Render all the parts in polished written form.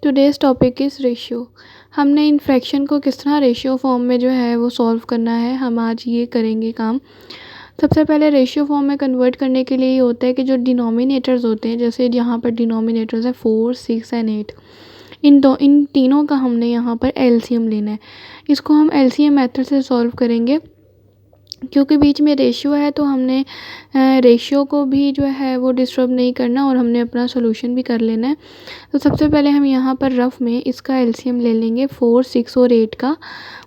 Today's topic is ratio. हमने in fraction को किस तरह रेशियो फॉर्म में जो है वो सॉल्व करना है, हम आज ये करेंगे काम। सबसे पहले रेशियो फॉर्म में कन्वर्ट करने के लिए ये होता है कि जो डिनोमिनेटर्स होते हैं, जैसे यहाँ पर डिनोमिनेटर्स है 4, 6 एंड 8, इन तीनों का हमने यहाँ पर एलसीएम लेना है। इसको हम एलसीएम मेथड से सॉल्व करेंगे। क्योंकि बीच में रेशियो है तो हमने रेशियो को भी जो है वो डिस्टर्ब नहीं करना और हमने अपना सोल्यूशन भी कर लेना है। तो सबसे पहले हम यहाँ पर रफ़ में इसका एलसीएम ले लेंगे 4, 6 और 8 का।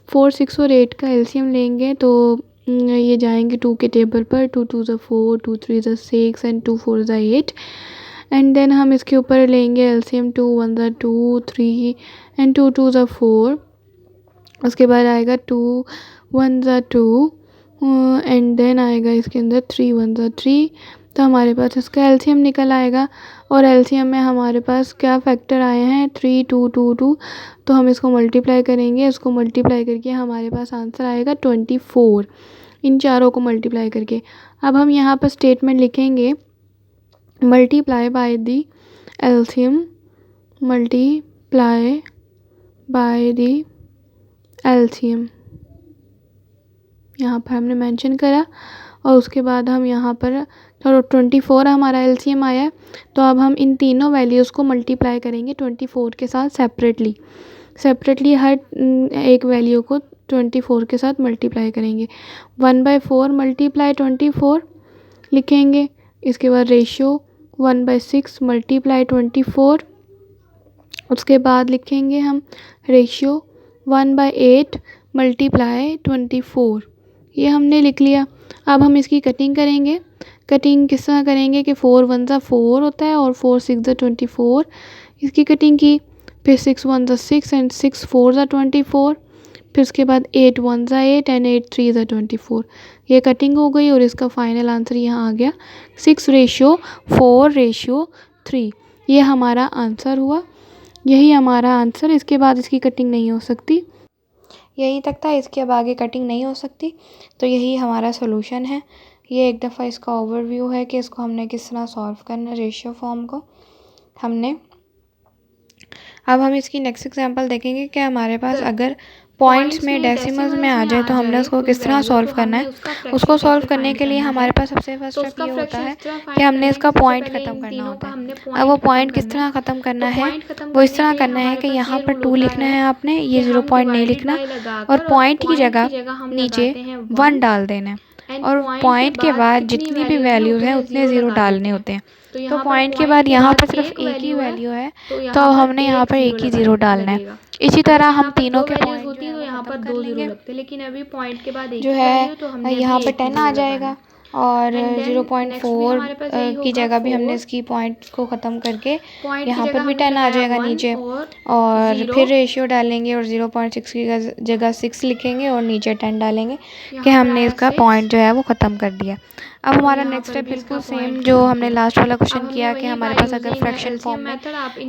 4, 6 और 8 का एलसीएम लेंगे तो ये जाएंगे 2 के टेबल पर। 2 2 ज़ा 4, 2 3 ज़ा 6 एंड 2 4 ज़ा 8। एंड देन हम इसके ऊपर लेंगे एलसीएम 2 1 ज़ा 2, 3 एंड 2 2 ज़ा 4। उसके बाद आएगा 2 1 ज़ा 2 एंड देन आएगा इसके अंदर 3 1 ज़ा 3। तो हमारे पास इसका एलसीएम निकल आएगा और एलसीएम में हमारे पास क्या फैक्टर आए हैं 3 2 2 2। तो हम इसको मल्टीप्लाई करेंगे, इसको मल्टीप्लाई करके हमारे पास आंसर आएगा 24, इन चारों को मल्टीप्लाई करके। अब हम यहाँ पर स्टेटमेंट लिखेंगे multiply by the LCM, multiply by the LCM यहाँ पर हमने मेंशन करा। और उसके बाद हम यहाँ पर तो 24 हमारा एलसीएम आया है। तो अब हम इन तीनों वैल्यूज़ को मल्टीप्लाई करेंगे 24 के साथ सेपरेटली हर एक वैल्यू को 24 के साथ मल्टीप्लाई करेंगे। 1/4 मल्टीप्लाई 24 लिखेंगे। इसके बाद रेशियो 1/6 मल्टीप्लाई 24। उसके बाद लिखेंगे हम रेशियो 1/8 मल्टीप्लाई 24। ये हमने लिख लिया। अब हम इसकी कटिंग करेंगे। कटिंग किस तरह करेंगे कि 4 1 ज़ा 4 होता है और 4 6 ज़ा 24, इसकी कटिंग की। फिर 6 1 ज़ा 6 एंड 6 4 ज़ा 24। फिर उसके बाद 8 1 ज़ा 8 एंड 8 3 ज़ा 24। ये कटिंग हो गई और इसका फाइनल आंसर यहाँ आ गया 6:4:3। ये हमारा आंसर हुआ, यही हमारा आंसर। इसके बाद इसकी कटिंग नहीं हो सकती, यहीं तक था, इसके अब आगे कटिंग नहीं हो सकती। तो यही हमारा सोल्यूशन है। ये एक दफ़ा इसका ओवरव्यू है कि इसको हमने किस तरह सॉल्व करना है रेशियो फॉर्म को हमने। अब हम इसकी नेक्स्ट एग्जांपल देखेंगे कि हमारे पास अगर पॉइंट्स में डेसिमल्स में आ जाए तो हमने उसको किस तरह सॉल्व करना है। उसको सॉल्व करने के लिए हमारे पास सबसे फर्स्ट स्टेप ये होता है कि हमने इसका पॉइंट ख़त्म करना होता है। अब वो पॉइंट किस तरह ख़त्म करना है, वो इस तरह करना है कि यहाँ पर 2 लिखना है आपने, ये 0 पॉइंट नहीं लिखना, और पॉइंट की जगह नीचे 1 डाल देना है। और पॉइंट के बाद जितनी भी वैल्यूज़ हैं उतने 0 डालने होते हैं। तो पॉइंट के बाद यहाँ पर सिर्फ एक ही वैल्यू है तो हमने यहाँ पर एक ही 0 डालना है। इसी तरह हम तीनों के पॉइंट होती है तो यहाँ पर 2 0 लगते हैं, लेकिन अभी पॉइंट के बाद जो है यहाँ पर 10 आ जाएगा और 0.4 की जगह भी हमने इसकी पॉइंट को ख़त्म करके यहाँ पर भी 10 आ जाएगा नीचे। और फिर रेशियो डालेंगे और 0.6 की जगह 6 लिखेंगे और नीचे 10 डालेंगे कि हमने इसका पॉइंट जो है वो ख़त्म कर दिया। अब हमारा नेक्स्ट स्टेप बिल्कुल सेम जो हमने लास्ट वाला क्वेश्चन किया कि हमारे पास अगर फ्रैक्शन फॉर्म में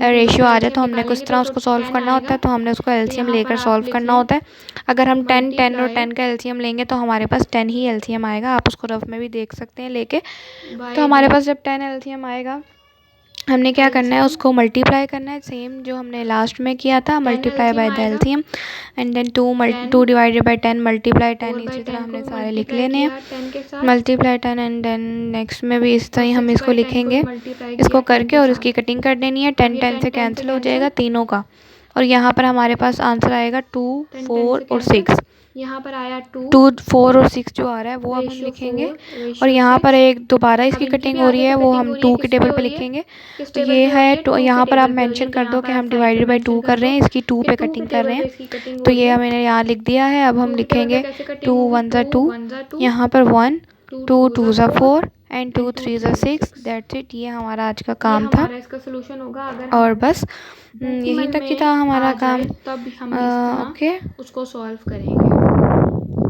रेशियो आ जाए तो हमने किस तरह उसको सॉल्व करना होता है। तो हमने उसको एलसीएम लेकर सॉल्व करना होता है। अगर हम 10 10 और 10 का एलसीएम लेंगे तो हमारे पास 10 ही एलसीएम आएगा। आप उसको रफ में भी देख सकते हैं लेके। तो हमारे पास जब 10 एलसीएम आएगा हमने क्या करना है, उसको मल्टीप्लाई करना है, सेम जो हमने लास्ट में किया था, multiply by the LCM and then 2 divided by 10 multiply 10। इसी तरह हमने सारे लिख लेने हैं, मल्टीप्लाई 10 एंड देन नेक्स्ट में भी इस तरह हम इसको लिखेंगे, इसको करके और इसकी कटिंग कर देनी है। 10 10 से कैंसिल हो जाएगा तीनों का और यहाँ पर हमारे पास आंसर आएगा 2 4 और 6। यहाँ पर आया 2 4 और 6 जो आ रहा है वो अब हम लिखेंगे और यहाँ पर एक दोबारा इसकी कटिंग हो रही है वो हम 2 के टेबल पे लिखेंगे। तो ये है तो यहाँ पर आप मेंशन कर दो कि हम डिवाइडेड बाय 2 कर रहे हैं, इसकी 2 पे कटिंग कर रहे हैं। तो ये मैंने यहाँ लिख दिया है। अब हम लिखेंगे 2 1 ज़ा 2, यहाँ पर 1 2 2 ज़ा 4 एंड 2 3 ज़ा 6। That's it. ये हमारा आज का काम था इसका सोल्यूशन होगा अगर और बस यहीं तक ही था हमारा काम। तब हम ओके उसको सॉल्व करेंगे।